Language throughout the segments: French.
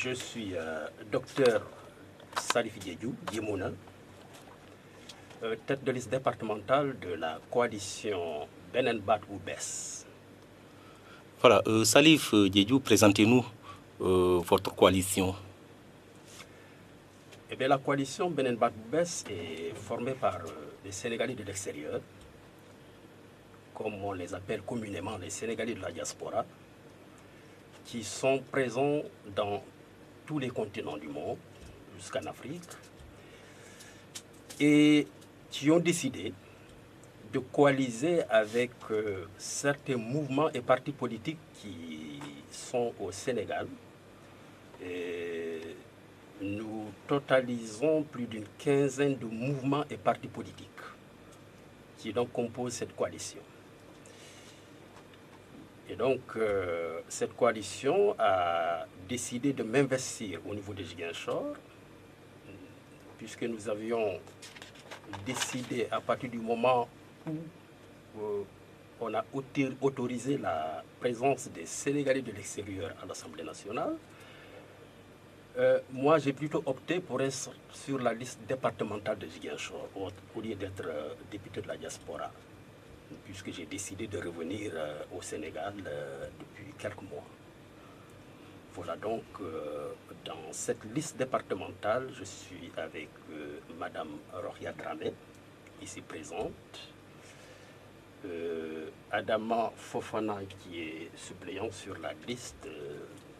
Je suis docteur Salif Diédiou, Diemouna, tête de liste départementale de la coalition Benenbat ou BES. Voilà, Salif Diédiou, présentez-nous votre coalition. Eh bien, la coalition Benenbat ou BES est formée par des Sénégalais de l'extérieur, comme on les appelle communément les Sénégalais de la diaspora, qui sont présents dans tous les continents du monde, jusqu'en Afrique, et qui ont décidé de coaliser avec certains mouvements et partis politiques qui sont au Sénégal. Et nous totalisons plus d'une quinzaine de mouvements et partis politiques qui donc composent cette coalition. Et donc, cette coalition a décidé de m'investir au niveau de Ziguinchor, puisque nous avions décidé à partir du moment où on a autorisé la présence des Sénégalais de l'extérieur à l'Assemblée nationale. Moi, j'ai plutôt opté pour être sur la liste départementale de Ziguinchor, au lieu d'être député de la diaspora, puisque j'ai décidé de revenir au Sénégal depuis quelques mois. Voilà donc, dans cette liste départementale, je suis avec Madame Rohia Dramé, ici présente, Adama Fofana, qui est suppléant sur la liste,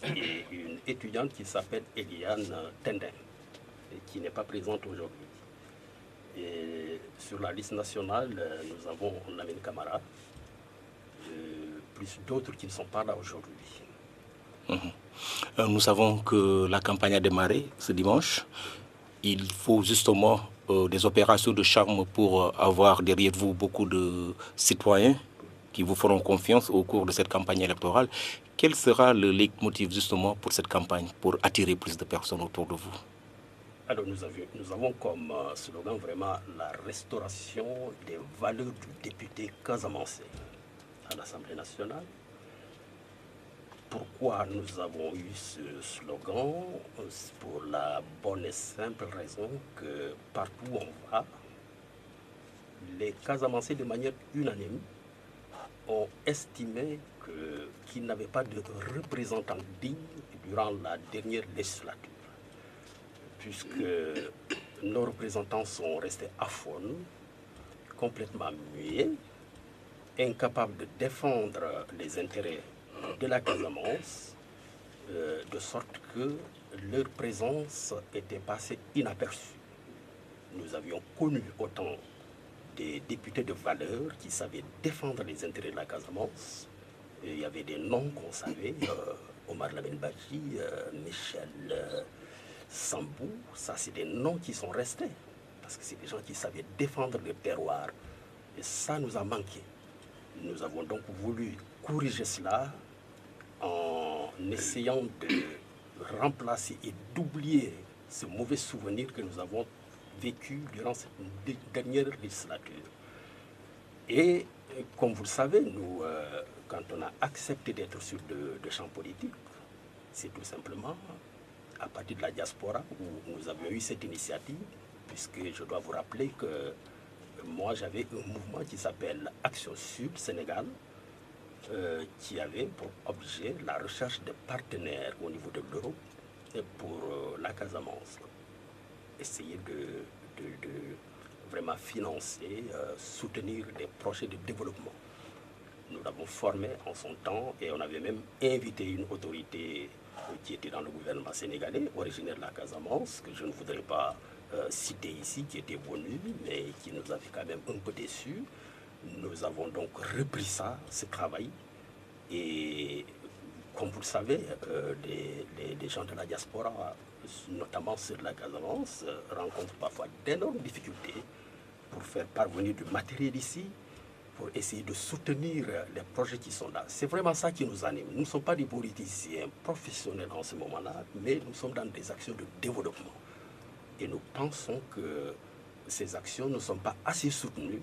et une étudiante qui s'appelle Eliane Tendin, et qui n'est pas présente aujourd'hui. Et sur la liste nationale, nous avons Lamine Camara, plus d'autres qui ne sont pas là aujourd'hui. Nous savons que la campagne a démarré ce dimanche. Il faut justement des opérations de charme pour avoir derrière vous beaucoup de citoyens qui vous feront confiance au cours de cette campagne électorale. Quel sera le leitmotiv justement pour cette campagne, pour attirer plus de personnes autour de vous? Alors nous avons comme slogan vraiment la restauration des valeurs du député casamançais à l'Assemblée nationale. Pourquoi nous avons eu ce slogan? Pour la bonne et simple raison que partout où on va, les Casamançais de manière unanime ont estimé qu'ils n'avaient pas de représentants dignes durant la dernière législature, puisque nos représentants sont restés aphones, complètement muets, incapables de défendre les intérêts de la Casamance, de sorte que leur présence était passée inaperçue. Nous avions connu autant des députés de valeur qui savaient défendre les intérêts de la Casamance. Et il y avait des noms qu'on savait, Omar Lamine Badji, Michel Sambou, ça c'est des noms qui sont restés, parce que c'est des gens qui savaient défendre le terroir. Et ça nous a manqué. Nous avons donc voulu corriger cela en essayant de remplacer et d'oublier ce mauvais souvenir que nous avons vécu durant cette dernière législature. Et comme vous le savez, nous, quand on a accepté d'être sur de champs politiques, c'est tout simplement à partir de la diaspora où nous avions eu cette initiative, puisque je dois vous rappeler que moi j'avais un mouvement qui s'appelle Action Sud Sénégal, qui avait pour objet la recherche de partenaires au niveau de l'Europe pour la Casamance. Essayer de vraiment financer, soutenir des projets de développement. Nous l'avons formé en son temps et on avait même invité une autorité qui était dans le gouvernement sénégalais, originaire de la Casamance, que je ne voudrais pas citer ici, qui était venue, mais qui nous avait quand même un peu déçus. Nous avons donc repris ça, ce travail, et comme vous le savez, les gens de la diaspora, notamment ceux de la Casamance, rencontrent parfois d'énormes difficultés pour faire parvenir du matériel ici, pour essayer de soutenir les projets qui sont là. C'est vraiment ça qui nous anime. Nous ne sommes pas des politiciens professionnels en ce moment-là, mais nous sommes dans des actions de développement. Et nous pensons que ces actions ne sont pas assez soutenues.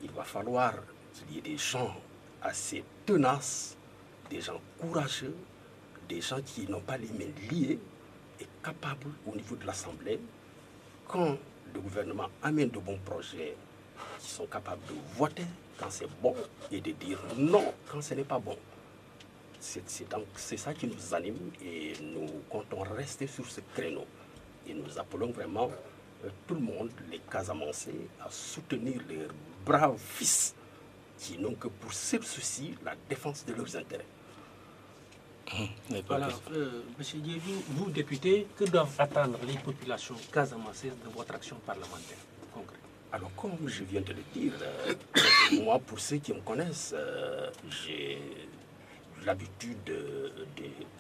Il va falloir qu'il y ait des gens assez tenaces, des gens courageux, des gens qui n'ont pas les mains liées et capables au niveau de l'Assemblée, quand le gouvernement amène de bons projets, qui sont capables de voter quand c'est bon et de dire non quand ce n'est pas bon. C'est ça qui nous anime et nous comptons rester sur ce créneau. Et nous appelons vraiment tout le monde, les Casamançais, à soutenir leurs braves fils qui n'ont que pour seul souci la défense de leurs intérêts. Voilà, M. Diévy, vous, député, que doivent attendre les populations casamançaises de votre action parlementaire concrète? Alors, comme je viens de le dire, moi, pour ceux qui me connaissent, j'ai l'habitude de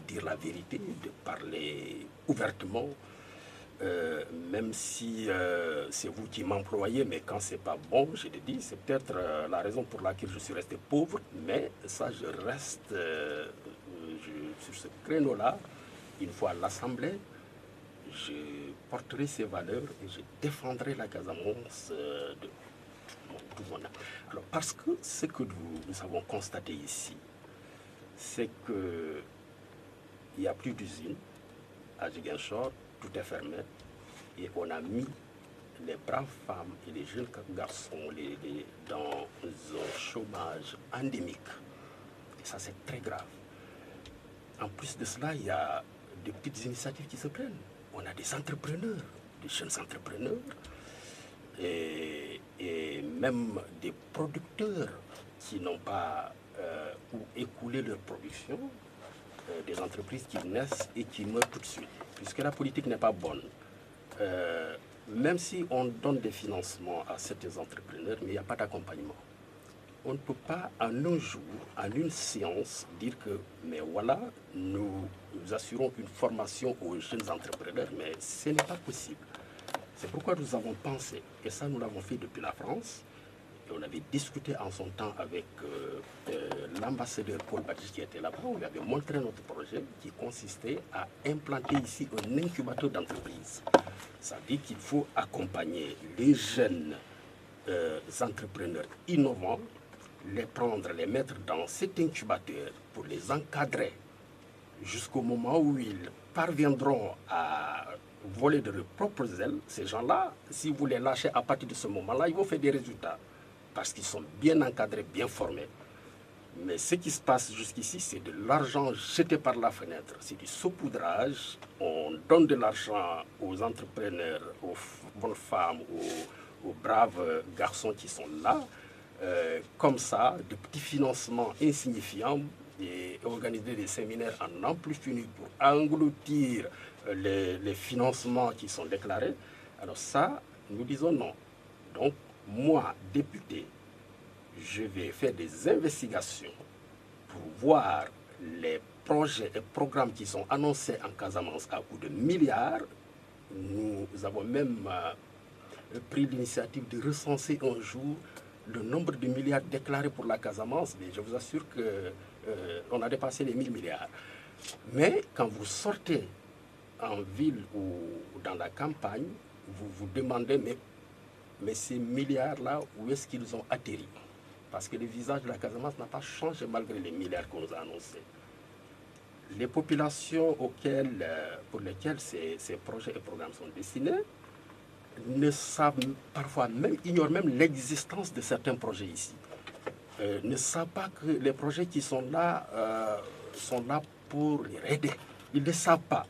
dire la vérité, de parler ouvertement, même si c'est vous qui m'employez, mais quand c'est pas bon, je le dis, c'est peut-être la raison pour laquelle je suis resté pauvre, mais ça, je reste sur ce créneau-là, une fois à l'Assemblée, je porterai ces valeurs et je défendrai la Casamance de tout mon âme. Alors, parce que ce que nous avons constaté ici, c'est qu'il n'y a plus d'usine à Ziguinchor, tout est fermé, et on a mis les braves femmes et les jeunes garçons dans un chômage endémique. Et ça, c'est très grave. En plus de cela, il y a de petites initiatives qui se prennent. On a des entrepreneurs, des jeunes entrepreneurs, et même des producteurs qui n'ont pas où écouler leur production, des entreprises qui naissent et qui meurent tout de suite. Puisque la politique n'est pas bonne, même si on donne des financements à certains entrepreneurs, mais il n'y a pas d'accompagnement. On ne peut pas en un jour, en une séance, dire que, mais voilà, nous assurons une formation aux jeunes entrepreneurs, mais ce n'est pas possible. C'est pourquoi nous avons pensé, et ça nous l'avons fait depuis la France, et on avait discuté en son temps avec l'ambassadeur Paul Badji qui était là-bas, on lui avait montré notre projet qui consistait à implanter ici un incubateur d'entreprise. Ça veut dire qu'il faut accompagner les jeunes entrepreneurs innovants, les prendre, les mettre dans cet incubateur pour les encadrer jusqu'au moment où ils parviendront à voler de leurs propres ailes. Ces gens-là, si vous les lâchez à partir de ce moment-là, ils vont faire des résultats parce qu'ils sont bien encadrés, bien formés. Mais ce qui se passe jusqu'ici, c'est de l'argent jeté par la fenêtre, c'est du saupoudrage. On donne de l'argent aux entrepreneurs, aux bonnes femmes, aux braves garçons qui sont là. Comme ça, de petits financements insignifiants et organiser des séminaires en n'en plus finir pour engloutir les financements qui sont déclarés. Alors ça, nous disons non. Donc, moi, député, je vais faire des investigations pour voir les projets et programmes qui sont annoncés en Casamance à coût de milliards. Nous avons même pris l'initiative de recenser un jour le nombre de milliards déclarés pour la Casamance, mais je vous assure qu'on a dépassé les 1000 milliards. Mais quand vous sortez en ville ou dans la campagne, vous vous demandez, mais ces milliards-là, où est-ce qu'ils ont atterri? Parce que le visage de la Casamance n'a pas changé malgré les milliards qu'on nous a annoncés. Les populations pour lesquelles ces projets et programmes sont destinés ne savent parfois même, ignorent même l'existence de certains projets ici. Ne savent pas que les projets qui sont là pour les aider. Ils ne le savent pas.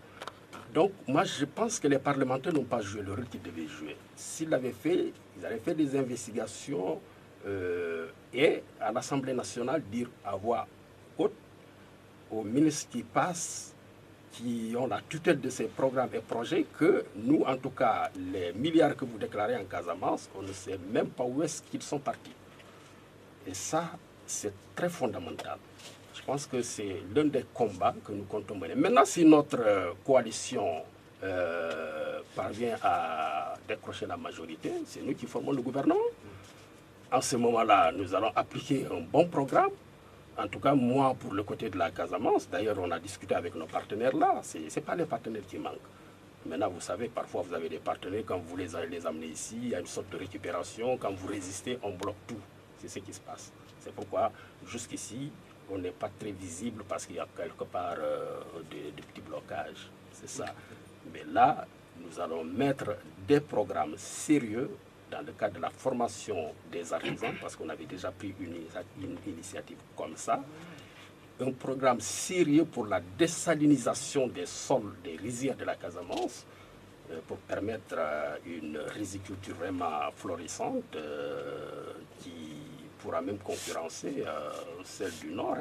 Donc, moi, je pense que les parlementaires n'ont pas joué le rôle qu'ils devaient jouer. S'ils l'avaient fait, ils allaient faire des investigations et à l'Assemblée nationale dire à voix haute aux ministres qui passent, qui ont la tutelle de ces programmes et projets, que nous, en tout cas, les milliards que vous déclarez en Casamance, on ne sait même pas où est-ce qu'ils sont partis. Et ça, c'est très fondamental. Je pense que c'est l'un des combats que nous comptons mener. Maintenant, si notre coalition parvient à décrocher la majorité, c'est nous qui formons le gouvernement. En ce moment-là, nous allons appliquer un bon programme. En tout cas, moi, pour le côté de la Casamance, d'ailleurs, on a discuté avec nos partenaires là. Ce n'est pas les partenaires qui manquent. Maintenant, vous savez, parfois, vous avez des partenaires, quand vous les amenez ici, il y a une sorte de récupération. Quand vous résistez, on bloque tout. C'est ce qui se passe. C'est pourquoi, jusqu'ici, on n'est pas très visible parce qu'il y a quelque part des petits blocages. C'est ça. Mais là, nous allons mettre des programmes sérieux dans le cadre de la formation des artisans, parce qu'on avait déjà pris une initiative comme ça. Un programme sérieux pour la désalinisation des sols, des rizières de la Casamance, pour permettre une riziculture vraiment florissante qui pourra même concurrencer celle du Nord.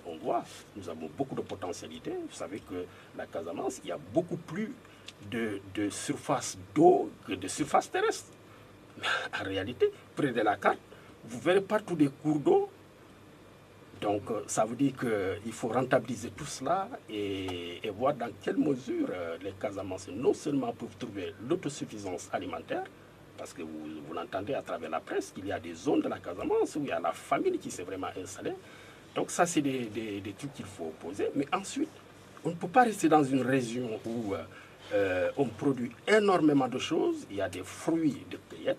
On voit, nous avons beaucoup de potentialités. Vous savez que la Casamance, il y a beaucoup plus de surface d'eau que de surface terrestre. En réalité, près de la carte, vous verrez partout des cours d'eau. Donc, ça veut dire qu'il faut rentabiliser tout cela et voir dans quelle mesure les Casamancés non seulement peuvent trouver l'autosuffisance alimentaire, parce que vous l'entendez à travers la presse, qu'il y a des zones de la Casamance où il y a la famine qui s'est vraiment installée. Donc ça, c'est des trucs qu'il faut poser. Mais ensuite, on ne peut pas rester dans une région où on produit énormément de choses. Il y a des fruits de cueillette,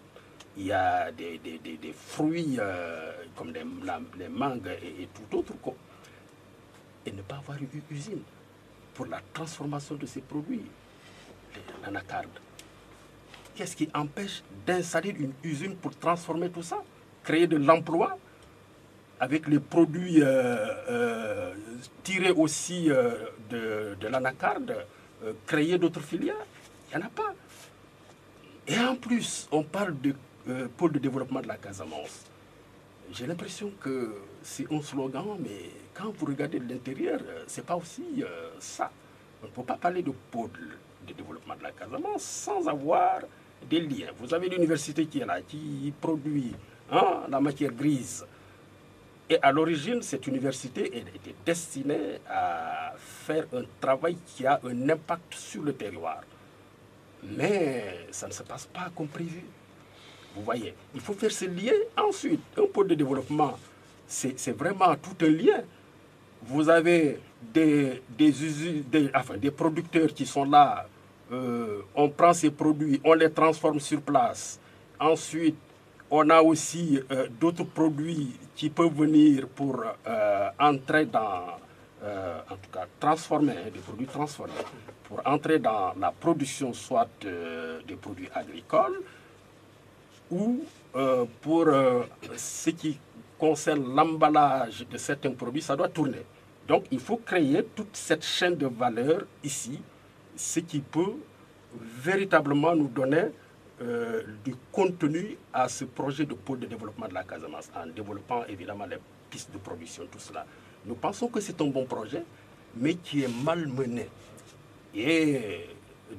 il y a des fruits comme les mangues et tout autre. Et ne pas avoir une usine pour la transformation de ces produits, l'anacarde. Qu'est-ce qui empêche d'installer une usine pour transformer tout ça, créer de l'emploi avec les produits tirés aussi de l'anacarde, créer d'autres filières? Il n'y en a pas. Et en plus, on parle de pôle de développement de la Casamance. J'ai l'impression que c'est un slogan, mais quand vous regardez de l'intérieur, ce n'est pas aussi ça. On ne peut pas parler de pôle de développement de la Casamance sans avoir des liens. Vous avez l'université qui est là, qui produit la matière grise. Et à l'origine, cette université était destinée à faire un travail qui a un impact sur le terroir. Mais ça ne se passe pas comme prévu. Vous voyez, il faut faire ce lien. Ensuite, un pôle de développement, c'est vraiment tout un lien. Vous avez des producteurs qui sont là. On prend ces produits, on les transforme sur place. Ensuite, on a aussi d'autres produits qui peuvent venir pour entrer dans, en tout cas, transformer, des produits transformés, pour entrer dans la production soit des produits agricoles ou pour ce qui concerne l'emballage de certains produits, ça doit tourner. Donc, il faut créer toute cette chaîne de valeur ici, ce qui peut véritablement nous donner du contenu à ce projet de pôle de développement de la Casamance, en développant évidemment les pistes de production, tout cela. Nous pensons que c'est un bon projet, mais qui est mal mené. Et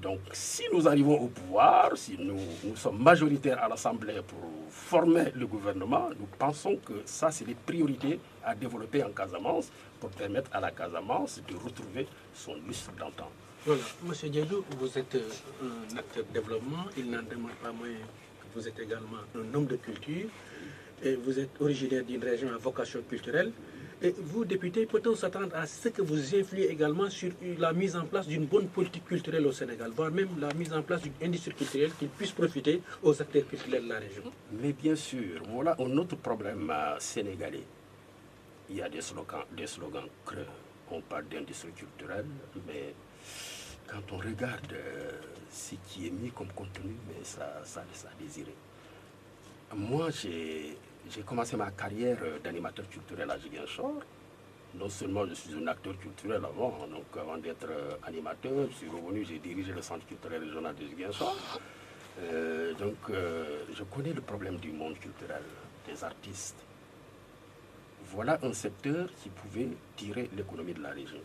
donc, si nous arrivons au pouvoir, si nous sommes majoritaires à l'Assemblée pour former le gouvernement, nous pensons que ça, c'est les priorités à développer en Casamance pour permettre à la Casamance de retrouver son lustre d'antan. Voilà, M. Diédou, vous êtes un acteur de développement, il n'en demande pas moins que vous êtes également un homme de culture, et vous êtes originaire d'une région à vocation culturelle. Et vous, député, peut-on s'attendre à ce que vous influez également sur la mise en place d'une bonne politique culturelle au Sénégal, voire même la mise en place d'une industrie culturelle qui puisse profiter aux acteurs culturels de la région? Mais bien sûr, voilà un autre problème sénégalais. Il y a des slogans creux. On parle d'industrie culturelle, mais quand on regarde ce qui est mis comme contenu, mais ça laisse à désirer. Moi, j'ai commencé ma carrière d'animateur culturel à Ziguinchor. Non seulement je suis un acteur culturel avant d'être animateur, je suis revenu, j'ai dirigé le centre culturel régional de Ziguinchor. Je connais le problème du monde culturel, des artistes. Voilà un secteur qui pouvait tirer l'économie de la région.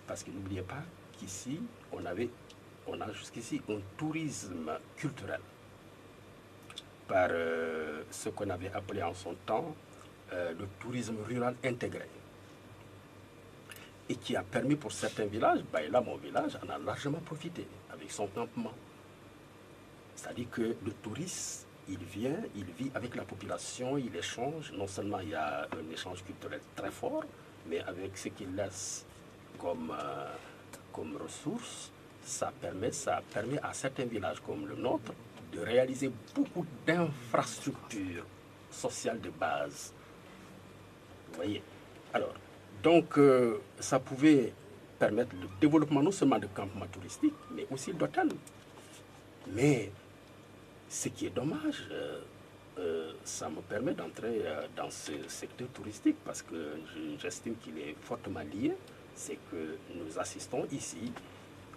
Parce que n'oubliez pas qu'ici, on a jusqu'ici un tourisme culturel par ce qu'on avait appelé en son temps le tourisme rural intégré. Et qui a permis pour certains villages, là mon village en a largement profité avec son campement. C'est-à-dire que le touriste, il vient, il vit avec la population, il échange. Non seulement il y a un échange culturel très fort, mais avec ce qu'il laisse comme ressources, ça permet à certains villages comme le nôtre de réaliser beaucoup d'infrastructures sociales de base. voyez. Alors, donc, ça pouvait permettre le développement non seulement de campements touristiques, mais aussi d'hôtels. Mais ce qui est dommage, ça me permet d'entrer dans ce secteur touristique parce que j'estime qu'il est fortement lié. C'est que nous assistons ici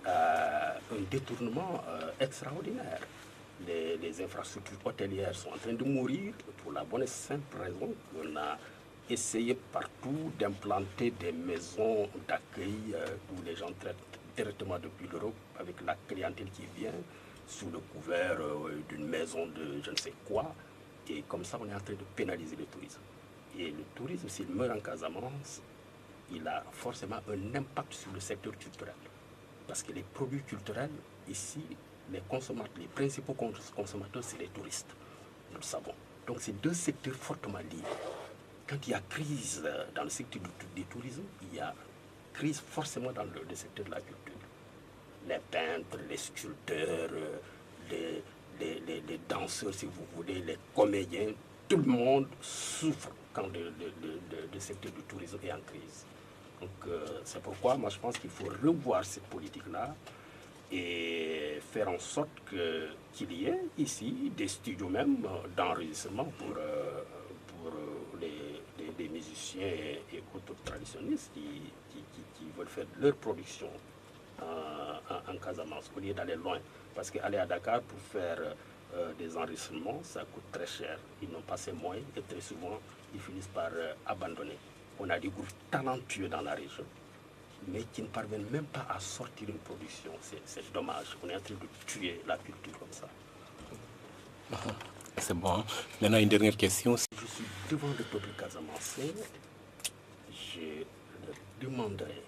à un détournement extraordinaire. Les infrastructures hôtelières sont en train de mourir pour la bonne et simple raison qu'on a essayé partout d'implanter des maisons d'accueil où les gens traitent directement depuis l'Europe avec la clientèle qui vient sous le couvert d'une maison de je ne sais quoi. Et comme ça, on est en train de pénaliser le tourisme. Et le tourisme, s'il meurt en Casamance, il a forcément un impact sur le secteur culturel. Parce que les produits culturels, ici, les principaux consommateurs, c'est les touristes. Nous le savons. Donc, c'est deux secteurs fortement liés. Quand il y a crise dans le secteur du tourisme, il y a crise forcément dans le secteur de la culture. Les peintres, les sculpteurs, les danseurs, si vous voulez, les comédiens, tout le monde souffre quand le secteur du tourisme est en crise. Donc, c'est pourquoi moi je pense qu'il faut revoir cette politique-là et faire en sorte qu'il y ait ici des studios même d'enregistrement pour les musiciens et autres traditionnistes qui veulent faire leur production en Casamance au lieu d'aller loin. Parce qu'aller à Dakar pour faire des enregistrements, ça coûte très cher. Ils n'ont pas ces moyens et très souvent, ils finissent par abandonner. On a des groupes talentueux dans la région, mais qui ne parviennent même pas à sortir une production. C'est dommage. On est en train de tuer la culture comme ça. C'est bon. Maintenant, une dernière question. Je suis devant le peuple casamancé. Je leur demanderai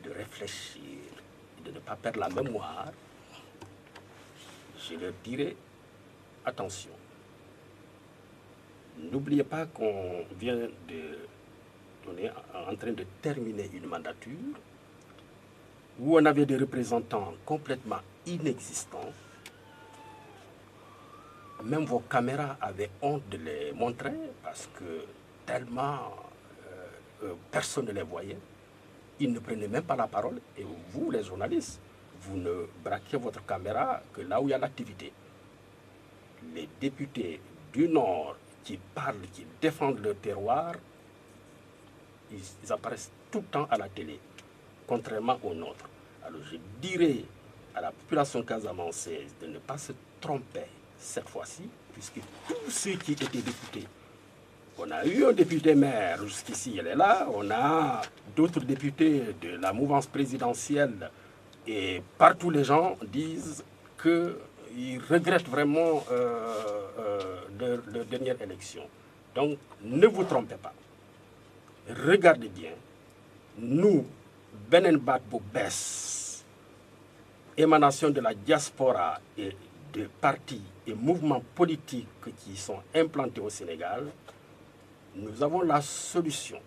de réfléchir et de ne pas perdre la mémoire. Je leur dirai, attention, n'oubliez pas qu'on vient on est en train de terminer une mandature où on avait des représentants complètement inexistants. Même vos caméras avaient honte de les montrer parce que tellement personne ne les voyait. Ils ne prenaient même pas la parole. Et vous, les journalistes, vous ne braquez votre caméra que là où il y a l'activité. Les députés du Nord qui parlent, qui défendent leur terroir, ils apparaissent tout le temps à la télé, contrairement aux nôtres. Alors je dirais à la population casamançaise de ne pas se tromper cette fois-ci, puisque tous ceux qui étaient députés, on a eu un député maire, jusqu'ici il est là, on a d'autres députés de la mouvance présidentielle, et partout les gens disent qu'ils regrettent vraiment leur dernière élection. Donc ne vous trompez pas. Regardez bien, nous, Benen Bat Boubès, émanation de la diaspora et de partis et mouvements politiques qui sont implantés au Sénégal, nous avons la solution,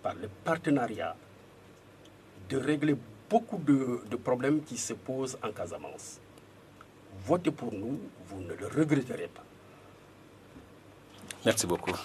par le partenariat, de régler beaucoup de problèmes qui se posent en Casamance. Votez pour nous, vous ne le regretterez pas. Merci beaucoup.